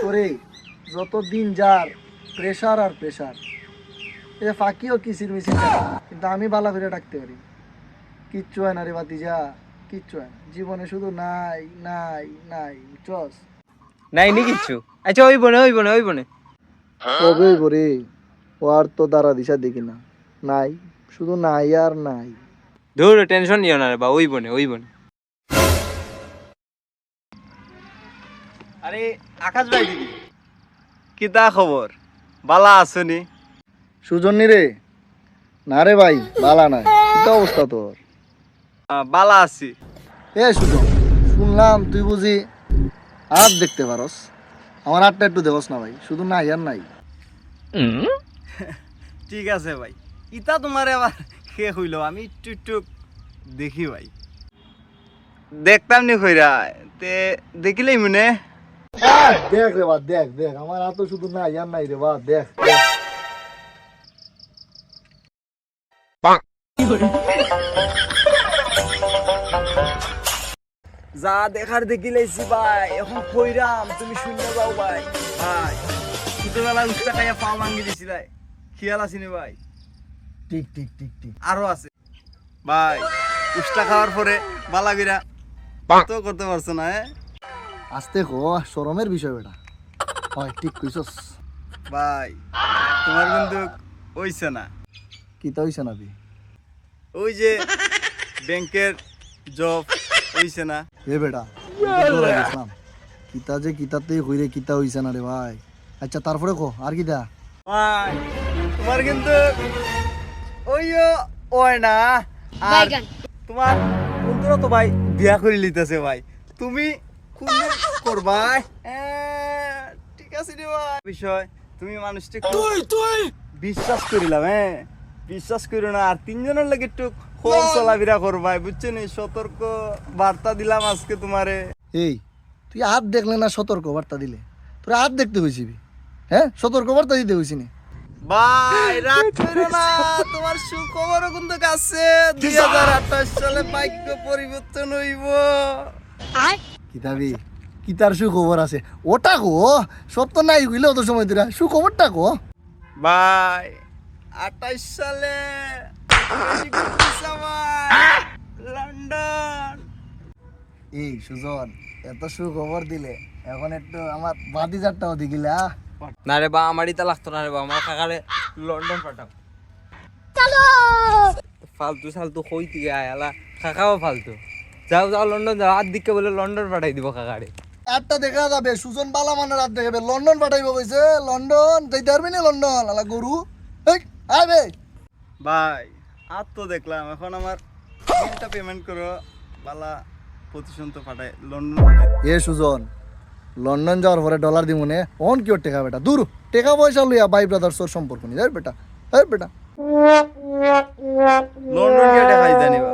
করে যত দিন যার প্রেশার আর প্রেশার, এ ফাঁকিও কিসির মিছিল, কিন্তু আমি বালা করে ডাকতে পারি। কিচ্ছু হয় না রে বাতিজা, কিচ্ছু হয় না জীবনে, শুধু নাই নাই নাই, চস নাই নি কিচ্ছু। আচ্ছা ওই বনে কবে করে ও আর তো দাঁড়া দিশা দেখি না, নাই শুধু নাই আর নাই। ধুর টেনশন নিও না রে বা, ওই বনে। আরে আকাশ ভাই দিদি, কিতা খবর? বালা আসনি? সুজন্যি রে, না রে ভাই বালা নাই, কি অবস্থা তোর? বালা আছি। এ সুজন, শুনলাম তুই বুঝি হাত দেখতে পারস, আমার হাতটা একটু দেবস না ভাই, শুধু নাই আর নাই। ঠিক আছে ভাই, ইতা তোমার আবার কে হইল, আমি একটু একটু দেখি ভাই। দেখতাম নি কইরা তে দেখিলেই মনে। দেখ রে বা, দেখ দেখ আমার হাত শুধু নাই আর নাই রে বা, দেখ দেখ। যা দেখার দেখি লাইছি ভাই, এখন কইরাম তুমি শুনে যাও ভাই। ভাই ছোটবেলায় উস্তা খাইয়া পা ভাঙ্গি দিছিলাই, খেয়াল আসিনি ভাই? ঠিক ঠিক ঠিক ঠিক। আরো আছে ভাই, উস্তা খাওয়ার পরে বালাগিরা তো করতে পারছো না। আস্তে কো, শরমের বিষয় বেটা, হয় ঠিক কইছস ভাই তোমার কিন্তু হইছে না, কি তা হইছে না? ওই যে ব্যাংকের জব হইছে না। এ বেটা ইসলাম, কিতা যে কিতাতেই হইরে কিতা হইছে না রে ভাই। আচ্ছা তারপরে কো আর কিতা? ভাই তোমার কিন্তু ওইও ওই না, আর তোমার বন্ধুরা তো ভাই বিয়া করে লিতেছে ভাই, তুমি কোন করবাই? ঠিক আছে রে ভাই, বিষয় তুমি মানুষটা তুই বিশ্বাস করিলাম, বিশ্বাস করো না, আর তিনজনের লাগে একটু কম চলাফেরা করবাই, বুঝছো নি? সতর্ক বার্তা দিলাম আজকে তোমারে। এই তুই হাত দেখলে না সতর্ক বার্তা দিলে? তোর হাত দেখতে হয়েছিবি, হ্যাঁ সতর্ক বার্তা দিতে হয়েছি নি? ভাই রাগ করো না, তোমার সুখবরও কিন্তু কাছে, 2028 সালে ভাগ্য পরিবর্তন হইব। কিতাবি কিতার সুখবর আছে ওটা কো, সব তো নাই হইলে অত সময় দিরা, সুখবরটা কো। ভাই 28 সালে লন্ডন। এই সুজন, এত সুখবর দিলে এখন একটু আমার ভাতিজারটাও দেখিলা। না রে বা, আমার ইতা লাগতো না রে বা, আমার কাকারে লন্ডন পাঠাও। ফালতু সালতু কই থেকে আয়ালা, কাকাও ফালতু। যাও যাও লন্ডন যাও, আর দিকে বলে লন্ডন পাঠাই দিব কাকারে। একটা দেখা যাবে সুজন বালা মানের রাত দেখাবে, লন্ডন পাঠাইব কইছে, লন্ডন যাইতে পারবি না? লন্ডন আলা গরু, এই আইবে। ভাই আর তো দেখলাম, এখন আমার বিলটা পেমেন্ট করো, বালা প্রতিশোধ তো পাঠাই লন্ডন পাঠাই। এ সুজন, লন্ডন যাওয়ার পরে ডলার দিব নে, অন কি ওর টেকা বেটা, দূর টেকা পয়সা লইয়া ভাই ব্রাদার্স ওর সম্পর্ক নি, বেটা বেটা। লন্ডন গিয়ে দেখাই জানিবা।